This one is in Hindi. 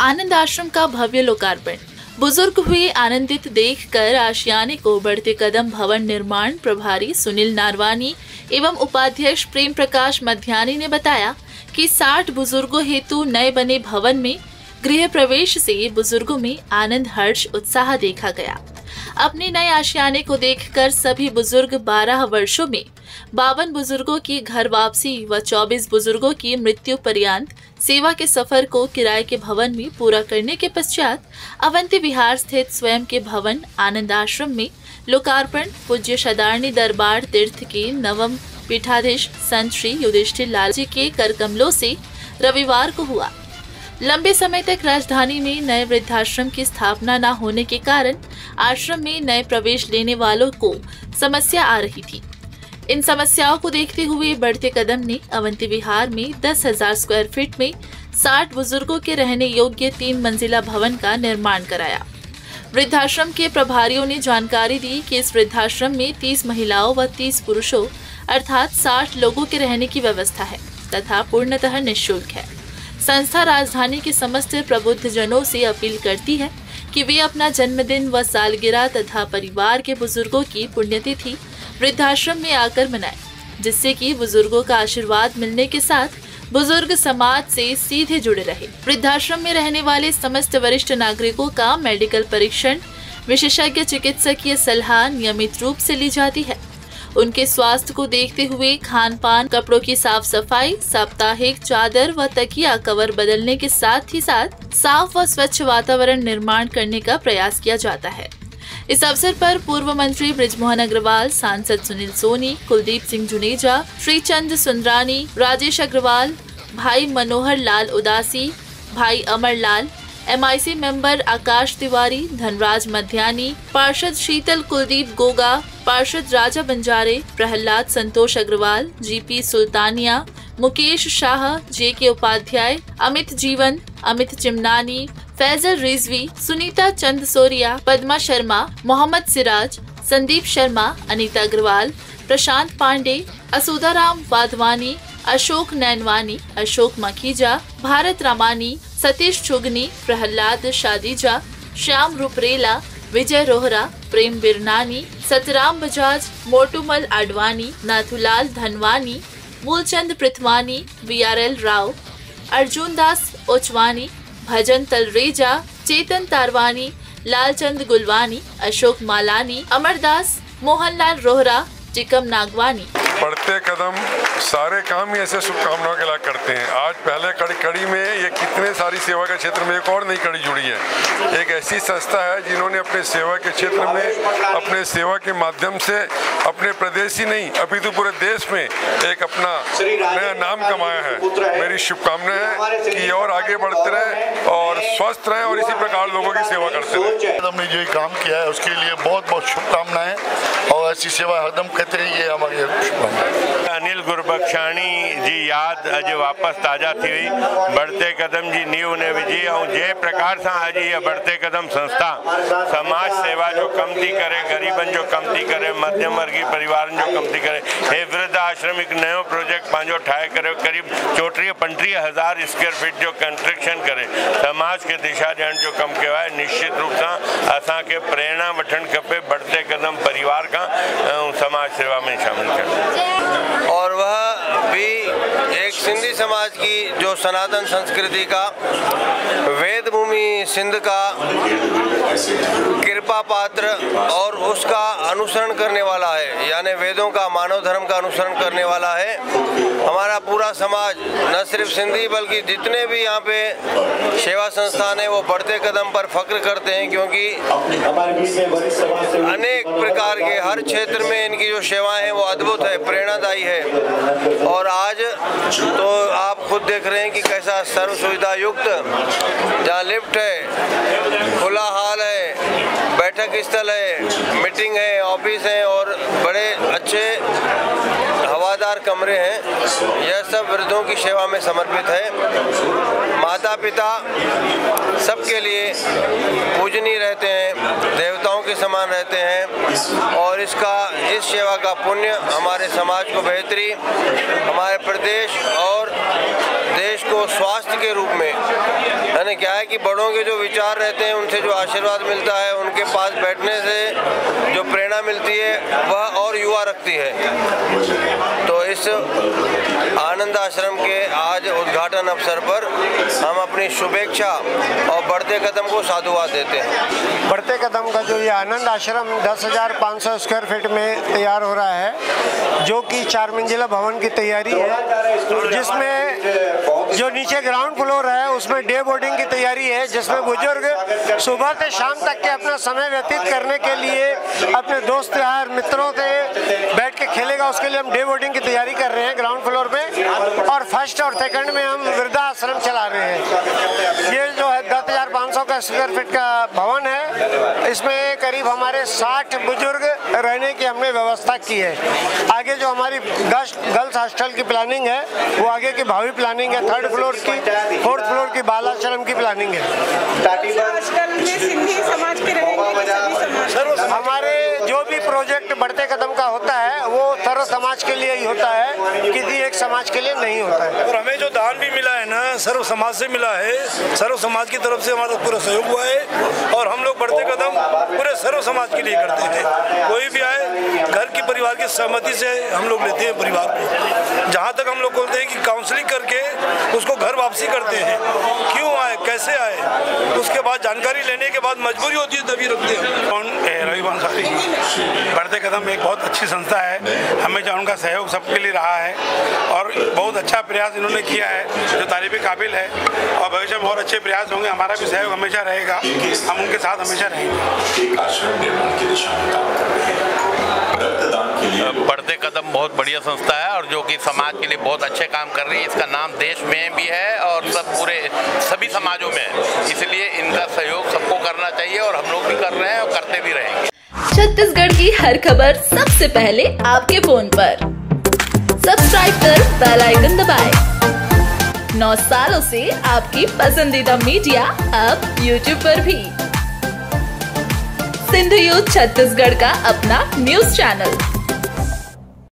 आनंद आश्रम का भव्य लोकार्पण। बुजुर्ग हुए आनंदित देखकर आशियाने को बढ़ते कदम भवन निर्माण प्रभारी सुनील नारवानी एवं उपाध्यक्ष प्रेम प्रकाश मध्यानी ने बताया कि 60 बुजुर्गों हेतु नए बने भवन में गृह प्रवेश से बुजुर्गों में आनंद हर्ष उत्साह देखा गया। अपने नए आशियाने को देखकर सभी बुजुर्ग 12 वर्षों में 52 बुजुर्गों की घर वापसी व 24 बुजुर्गों की मृत्यु पर्यंत सेवा के सफर को किराए के भवन में पूरा करने के पश्चात अवंती विहार स्थित स्वयं के भवन आनंद आश्रम में लोकार्पण पूज्य शदारणी दरबार तीर्थ के नवम पीठाधीश संत श्री युधिष्ठिर लाल जी के करकमलों से रविवार को हुआ। लंबे समय तक राजधानी में नए वृद्धाश्रम की स्थापना न होने के कारण आश्रम में नए प्रवेश लेने वालों को समस्या आ रही थी। इन समस्याओं को देखते हुए बढ़ते कदम ने अवंती विहार में 10,000 स्क्वायर फीट में 60 बुजुर्गों के रहने योग्य 3 मंजिला भवन का निर्माण कराया। वृद्धाश्रम के प्रभारियों ने जानकारी दी कि इस वृद्धाश्रम में 30 महिलाओं व 30 पुरुषों अर्थात 60 लोगों के रहने की व्यवस्था है तथा पूर्णतः निःशुल्क है। संस्था राजधानी के समस्त प्रबुद्ध जनों से अपील करती है कि वे अपना जन्मदिन व सालगिरह तथा परिवार के बुजुर्गों की पुण्यतिथि वृद्धाश्रम में आकर मनाएं, जिससे कि बुजुर्गों का आशीर्वाद मिलने के साथ बुजुर्ग समाज से सीधे जुड़े रहे। वृद्धाश्रम में रहने वाले समस्त वरिष्ठ नागरिकों का मेडिकल परीक्षण, विशेषज्ञ चिकित्सकीय सलाह नियमित रूप से ली जाती है। उनके स्वास्थ्य को देखते हुए खान पान, कपड़ों की साफ सफाई, साप्ताहिक चादर व तकिया कवर बदलने के साथ ही साथ साफ व स्वच्छ वातावरण निर्माण करने का प्रयास किया जाता है। इस अवसर पर पूर्व मंत्री बृजमोहन अग्रवाल, सांसद सुनील सोनी, कुलदीप सिंह जुनेजा, श्रीचंद सुंदरानी, राजेश अग्रवाल, भाई मनोहर लाल उदासी, भाई अमर लाल, MIC मेंबर आकाश तिवारी, धनराज मध्यानी, पार्षद शीतल कुलदीप गोगा, पार्षद राजा बंजारे, प्रहलाद संतोष अग्रवाल, GP सुल्तानिया, मुकेश शाह, JK उपाध्याय, अमित जीवन, अमित चिमनानी, फैजल रिजवी, सुनीता चंदसोरिया, पद्मा शर्मा, मोहम्मद सिराज, संदीप शर्मा, अनीता अग्रवाल, प्रशांत पांडे, असुदाराम वाधवानी, अशोक नैनवानी, अशोक मखीजा, भारत रामानी, सतीश चुगनी, प्रहलाद शादीजा, श्याम रुपरेला, विजय रोहरा, प्रेम बिरनानी, सतराम बजाज, मोटूमल आडवाणी, नाथुलाल धनवानी, मूलचंद पृथवानी, VRL राव, अर्जुन दास ओचवानी, भजन तलरेजा, चेतन तारवानी, लालचंद गुलवानी, अशोक मालानी, अमरदास, मोहनलाल रोहरा, टिकम नागवानी। बढ़ते कदम सारे काम ही ऐसे शुभकामनाओं के लिए करते हैं। आज पहले कड़ी में ये कितने सारी सेवा के क्षेत्र में एक और नई कड़ी जुड़ी है। एक ऐसी संस्था है जिन्होंने अपने सेवा के क्षेत्र में अपने सेवा के माध्यम से अपने प्रदेश ही नहीं अपितु पूरे देश में एक अपना नया नाम कमाया है। मेरी शुभकामना है कि और आगे बढ़ते रहे और स्वस्थ रहे और इसी प्रकार लोगों की सेवा करते रहे। हमने जो काम किया है उसके लिए बहुत बहुत शुभकामनाएं और ऐसी सेवा हरदम करते रहिए। हमारी अनिल गुरबख्शाणी जी याद अज वापस ताज़ा थी हुई। बढ़ते कदम जी नींव ने विझी और जे प्रकार से आज ये बढ़ते कदम संस्था समाज सेवा जो कमती करे, गरीबन जो कमती करे, मध्यम वर्गीय परिवार जो कमती करे, हे वृद्ध आश्रम एक नयो प्रोजेक्ट पांचो ठाए करे करीब 34-35 हज़ार स्क्वायर फीट जो कंस्ट्रक्शन करे समाज के दिशा ॾियण जो कम कयो आहे। निश्चित रूप से असा के प्रेरणा वठण खपे बढ़ते कदम परिवार का समाज सेवा में शामिल कर। और वह भी एक सिंधी समाज की जो सनातन संस्कृति का वेद भूमि सिंध का कृपा पात्र और उसका अनुसरण करने वाला है, यानी वेदों का मानव धर्म का अनुसरण करने वाला है। हमारा पूरा समाज न सिर्फ सिंधी बल्कि जितने भी यहाँ पे सेवा संस्थान है वो बढ़ते कदम पर फख्र करते हैं, क्योंकि अनेक प्रकार के हर क्षेत्र में इनकी जो सेवाएं हैं वो अद्भुत है, प्रेरणादायी है। और आज तो आप खुद देख रहे हैं कि कैसा सर्व सुविधा युक्त, जहाँ लिफ्ट है, खुला हाल है, बैठक स्थल है, मीटिंग है, ऑफिस है और बड़े अच्छे हवादार छायादार कमरे हैं, यह सब वृद्धों की सेवा में समर्पित है। माता पिता सबके लिए पूजनीय रहते हैं, देवताओं के समान रहते हैं और इस सेवा का पुण्य हमारे समाज को बेहतरी, हमारे प्रदेश और देश को स्वास्थ्य के रूप में, यानी क्या है कि बड़ों के जो विचार रहते हैं, उनसे जो आशीर्वाद मिलता है, उनके पास बैठने से जो प्रेरणा मिलती है वह और युवा रखती है। तो इस आनंद आश्रम के आज उद्घाटन अवसर पर हम अपनी शुभेच्छा और बढ़ते कदम को साधुवाद देते हैं। बढ़ते कदम का जो ये आनंद आश्रम 10,500 स्क्वायर फीट में तैयार हो रहा है, जो कि 4 मंजिला भवन की तैयारी है, जिसमें जो नीचे ग्राउंड फ्लोर है उसमें डे बोर्डिंग की तैयारी है, जिसमें बुजुर्ग सुबह से शाम तक के अपना समय व्यतीत करने के लिए अपने दोस्त यार मित्रों से बैठ के खेलेगा, उसके लिए हम डे बोर्डिंग की तैयारी कर रहे हैं ग्राउंड फ्लोर में। और फर्स्ट और सेकंड में हम वृद्धाश्रम चला रहे हैं। ये जो है 10,500 का स्क्वायर फीट का भवन है, इसमें करीब हमारे 60 बुजुर्ग रहने की हमने व्यवस्था की है। आगे जो हमारी गर्ल्स हॉस्टल की प्लानिंग है वो आगे की भावी प्लानिंग है, 3rd फ्लोर की, 4th फ्लोर की बालाश्रम की प्लानिंग है। हॉस्टल में सिंधी समाज के रहेंगे, हमारे जो भी प्रोजेक्ट बढ़ते कदम का होता है वो सर्व समाज के लिए ही होता है, किसी एक समाज के लिए नहीं होता है। और हमें जो दान भी मिला है ना, सर्व समाज से मिला है, सर्व समाज की तरफ से हमारा पूरा सहयोग हुआ है और हम लोग बढ़ते कदम पूरे सर्व समाज के लिए करते हैं। कोई भी आए, घर की परिवार की सहमति से हम लोग लेते हैं परिवार को। जहाँ तक हम लोग बोलते हैं कि काउंसलिंग करके उसको घर वापसी करते हैं, क्यों आए, कैसे आए, उसके बाद जानकारी लेने के बाद मजबूरी होती है तभी रखते हैं। रविवान सारी बढ़ते कदम एक बहुत अच्छी संस्था है, हमेशा उनका सहयोग सबके लिए रहा है और बहुत अच्छा प्रयास इन्होंने किया है जो तारीफ काबिल है और भविष्य में और अच्छे प्रयास होंगे। हमारा भी सहयोग हमेशा रहेगा, हम उनके साथ हमेशा रहेंगे। बढ़ते कदम बहुत बढ़िया संस्था है और जो कि समाज के लिए बहुत अच्छे काम कर रही है। इसका नाम देश में भी है और सभी समाजों में है, इसलिए इनका सहयोग सबको करना चाहिए और हम लोग भी कर रहे हैं और करते भी रहेंगे। छत्तीसगढ़ की हर खबर सबसे पहले आपके फोन पर। सब्सक्राइब कर बेल आइकन दबाएं। 9 सालों से आपकी पसंदीदा मीडिया अब YouTube पर भी। सिंधु यूथ छत्तीसगढ़ का अपना न्यूज चैनल